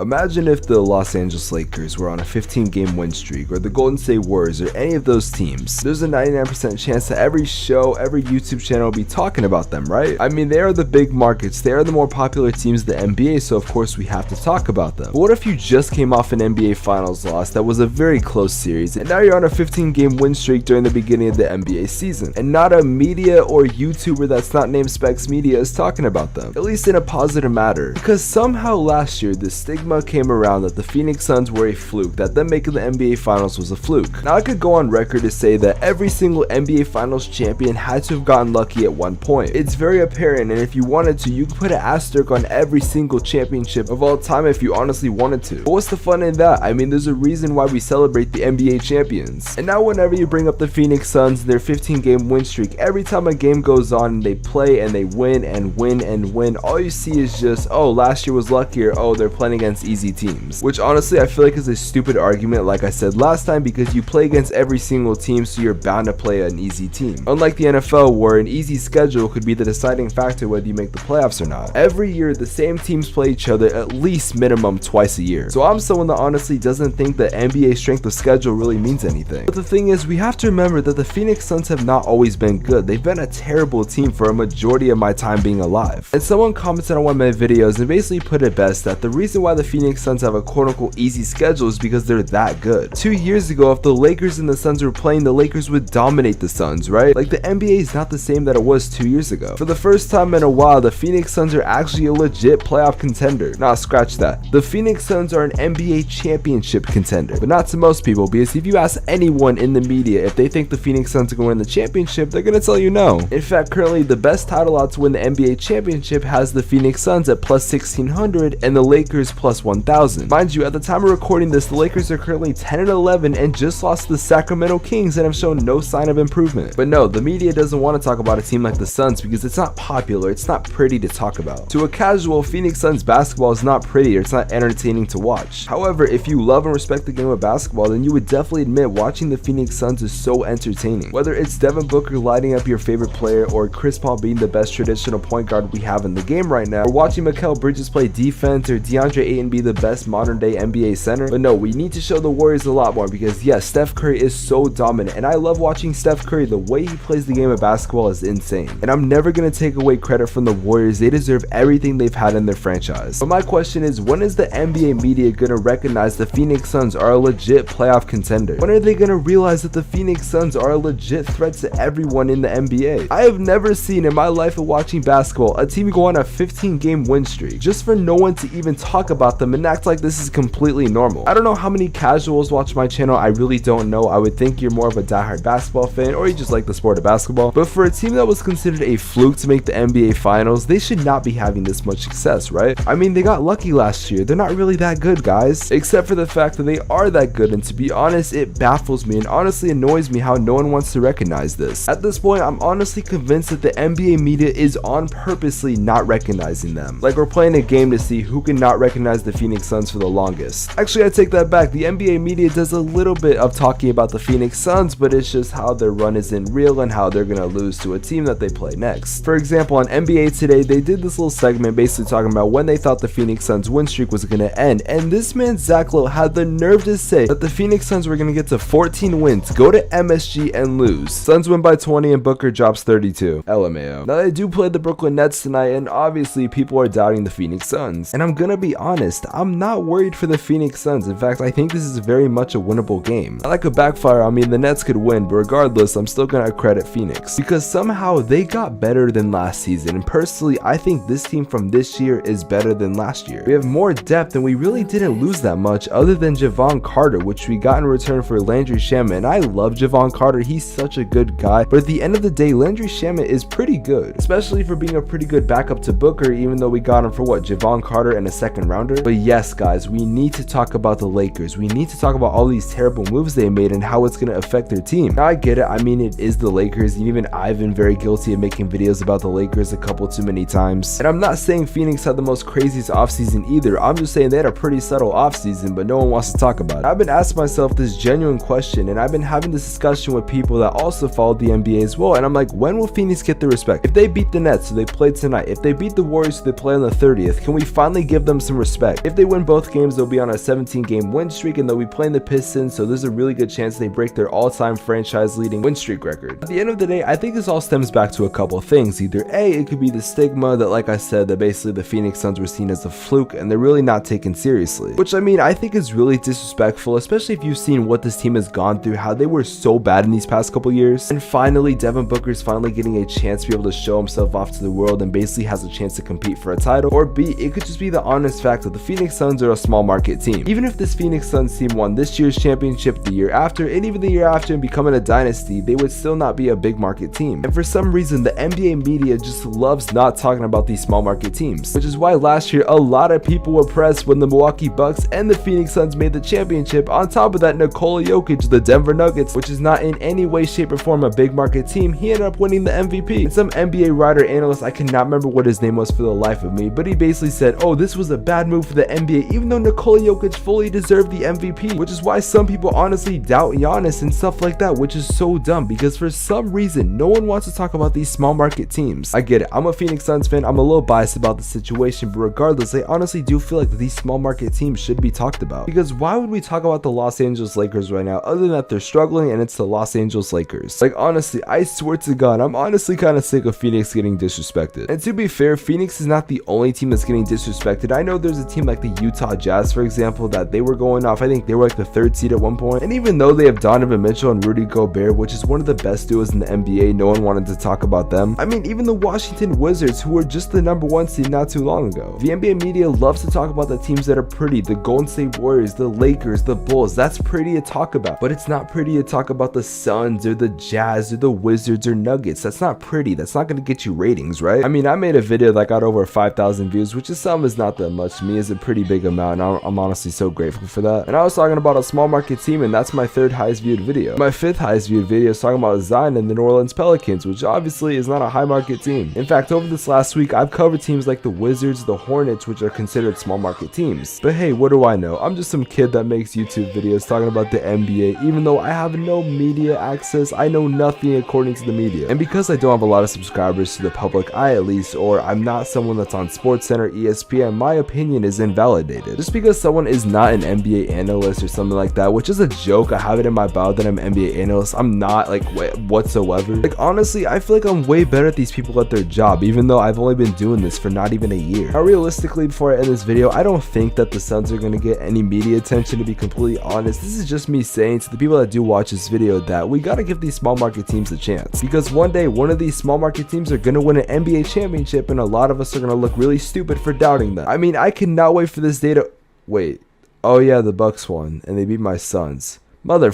Imagine if the Los Angeles Lakers were on a 15-game win streak, or the Golden State Warriors, or any of those teams. There's a 99% chance that every show, every YouTube channel will be talking about them, right? I mean, they are the big markets, they are the more popular teams in the NBA, so of course we have to talk about them. But what if you just came off an NBA Finals loss that was a very close series, and now you're on a 15-game win streak during the beginning of the NBA season, and not a media or YouTuber that's not named Spex Media is talking about them, at least in a positive matter? Because somehow last year, the stigma came around that the Phoenix Suns were a fluke, that them making the NBA Finals was a fluke. Now I could go on record to say that every single NBA Finals champion had to have gotten lucky at one point. It's very apparent, and if you wanted to, you could put an asterisk on every single championship of all time if you honestly wanted to. But what's the fun in that? I mean, there's a reason why we celebrate the NBA champions. And now whenever you bring up the Phoenix Suns and their 15-game win streak, every time a game goes on and they play and they win and win and win, all you see is just, oh, last year was luckier, oh, they're playing against easy teams. Which honestly I feel like is a stupid argument, like I said last time, because you play against every single team, so you're bound to play an easy team. Unlike the NFL, where an easy schedule could be the deciding factor whether you make the playoffs or not. Every year the same teams play each other at least minimum twice a year. So I'm someone that honestly doesn't think that NBA strength of schedule really means anything. But the thing is, we have to remember that the Phoenix Suns have not always been good. They've been a terrible team for a majority of my time being alive. And someone commented on one of my videos and basically put it best that the reason why the Phoenix Suns have a quote-unquote easy schedule is because they're that good. 2 years ago, if the Lakers and the Suns were playing, the Lakers would dominate the Suns, right? Like, the NBA is not the same that it was 2 years ago. For the first time in a while, the Phoenix Suns are actually a legit playoff contender. Nah, scratch that. The Phoenix Suns are an NBA championship contender, but not to most people, because if you ask anyone in the media if they think the Phoenix Suns are going to win the championship, they're going to tell you no. In fact, currently the best title odds to win the NBA championship has the Phoenix Suns at plus 1600 and the Lakers plus 1000. Mind you, at the time of recording this, the Lakers are currently 10-11 and just lost to the Sacramento Kings and have shown no sign of improvement. But no, the media doesn't want to talk about a team like the Suns because it's not popular, it's not pretty to talk about. To a casual, Phoenix Suns basketball is not pretty or it's not entertaining to watch. However, if you love and respect the game of basketball, then you would definitely admit watching the Phoenix Suns is so entertaining. Whether it's Devin Booker lighting up your favorite player, or Chris Paul being the best traditional point guard we have in the game right now, or watching Mikal Bridges play defense, or DeAndre Ayton be the best modern day NBA center. But no, we need to show the Warriors a lot more, because yes, Steph Curry is so dominant, and I love watching Steph Curry. The way he plays the game of basketball is insane, and I'm never going to take away credit from the Warriors. They deserve everything they've had in their franchise. But my question is, when is the NBA media going to recognize the Phoenix Suns are a legit playoff contender? When are they going to realize that the Phoenix Suns are a legit threat to everyone in the NBA? I have never seen in my life of watching basketball a team go on a 15-game win streak just for no one to even talk about them and act like this is completely normal. I don't know how many casuals watch my channel, I really don't know. I would think you're more of a diehard basketball fan, or you just like the sport of basketball. But for a team that was considered a fluke to make the NBA Finals, they should not be having this much success, right? I mean, they got lucky last year. They're not really that good, guys, except for the fact that they are that good, and to be honest, it baffles me and honestly annoys me how no one wants to recognize this. At this point, I'm honestly convinced that the NBA media is on purposely not recognizing them. Like, we're playing a game to see who can not recognize the Phoenix Suns for the longest. Actually, I take that back. The NBA media does a little bit of talking about the Phoenix Suns, but it's just how their run isn't real and how they're gonna lose to a team that they play next. For example, on NBA Today, they did this little segment basically talking about when they thought the Phoenix Suns win streak was gonna end, and this man Zach Lowe had the nerve to say that the Phoenix Suns were gonna get to 14 wins, go to MSG and lose. Suns win by 20 and Booker drops 32. LMAO. Now, they do play the Brooklyn Nets tonight, and obviously people are doubting the Phoenix Suns, and I'm gonna be honest, I'm not worried for the Phoenix Suns. In fact, I think this is very much a winnable game. That could backfire. I mean, the Nets could win, but regardless, I'm still gonna credit Phoenix because somehow they got better than last season, and personally, I think this team from this year is better than last year. We have more depth, and we really didn't lose that much other than Javon Carter, which we got in return for Landry Shamet, and I love Javon Carter. He's such a good guy, but at the end of the day, Landry Shamet is pretty good, especially for being a pretty good backup to Booker, even though we got him for what, Javon Carter and a second rounder. But yes, guys, we need to talk about the Lakers. We need to talk about all these terrible moves they made and how it's going to affect their team. Now, I get it. I mean, it is the Lakers, and even I've been very guilty of making videos about the Lakers a couple too many times. And I'm not saying Phoenix had the most craziest offseason either. I'm just saying they had a pretty subtle offseason, but no one wants to talk about it. I've been asking myself this genuine question, and I've been having this discussion with people that also followed the NBA as well, and I'm like, when will Phoenix get the respect? If they beat the Nets, so they play tonight, if they beat the Warriors, so they play on the 30th, can we finally give them some respect? expect. If they win both games, they'll be on a 17-game win streak and they'll be playing the Pistons, so there's a really good chance they break their all-time franchise-leading win streak record. At the end of the day, I think this all stems back to a couple of things. Either A, it could be the stigma that, like I said, that basically the Phoenix Suns were seen as a fluke and they're really not taken seriously, which I mean I think is really disrespectful, especially if you've seen what this team has gone through, how they were so bad in these past couple years. And finally, Devin Booker's finally getting a chance to be able to show himself off to the world and basically has a chance to compete for a title. Or B, it could just be the honest fact that the Phoenix Suns are a small market team. Even if this Phoenix Suns team won this year's championship, the year after, and even the year after, and becoming a dynasty, they would still not be a big market team. And for some reason, the NBA media just loves not talking about these small market teams, which is why last year a lot of people were pressed when the Milwaukee Bucks and the Phoenix Suns made the championship. On top of that, Nikola Jokic, the Denver Nuggets, which is not in any way, shape, or form a big market team, he ended up winning the MVP. And some NBA writer analyst, I cannot remember what his name was for the life of me, but he basically said, oh, this was a bad move for the NBA, even though Nikola Jokic fully deserved the MVP, which is why some people honestly doubt Giannis and stuff like that, which is so dumb because for some reason, no one wants to talk about these small market teams. I get it, I'm a Phoenix Suns fan, I'm a little biased about the situation, but regardless, I honestly do feel like these small market teams should be talked about, because why would we talk about the Los Angeles Lakers right now other than that they're struggling and it's the Los Angeles Lakers? Like honestly, I swear to God, I'm honestly kind of sick of Phoenix getting disrespected. And to be fair, Phoenix is not the only team that's getting disrespected. I know there's a team like the Utah Jazz, for example, that they were going off, I think they were like the 3rd seed at one point, and even though they have Donovan Mitchell and Rudy Gobert, which is one of the best duos in the NBA, no one wanted to talk about them. I mean, even the Washington Wizards, who were just the #1 seed not too long ago. The NBA media loves to talk about the teams that are pretty, the Golden State Warriors, the Lakers, the Bulls. That's pretty to talk about, but it's not pretty to talk about the Suns or the Jazz or the Wizards or Nuggets. That's not pretty. That's not going to get you ratings, right? I mean, I made a video that got over 5,000 views, which is something is not that much. To me, is a pretty big amount, and I'm honestly so grateful for that. And I was talking about a small market team, and that's my 3rd highest viewed video. My 5th highest viewed video is talking about Zion and the New Orleans Pelicans, which obviously is not a high market team. In fact, over this last week, I've covered teams like the Wizards, the Hornets, which are considered small market teams. But hey, what do I know? I'm just some kid that makes YouTube videos talking about the NBA, even though I have no media access. I know nothing according to the media. And because I don't have a lot of subscribers to the public eye at least, or I'm not someone that's on SportsCenter, ESPN, my opinion is invalidated. Just because someone is not an NBA analyst or something like that, which is a joke, I have it in my bio that I'm an NBA analyst. I'm not, like, whatsoever. Like, honestly, I feel like I'm way better at these people at their job, even though I've only been doing this for not even a year. Now, realistically, before I end this video, I don't think that the Suns are going to get any media attention, to be completely honest. This is just me saying to the people that do watch this video that we got to give these small market teams a chance, because one day one of these small market teams are going to win an NBA championship and a lot of us are going to look really stupid for doubting them. I mean, I cannot wait for this day to... Wait. Oh yeah, the Bucks won and they beat my Suns. Mother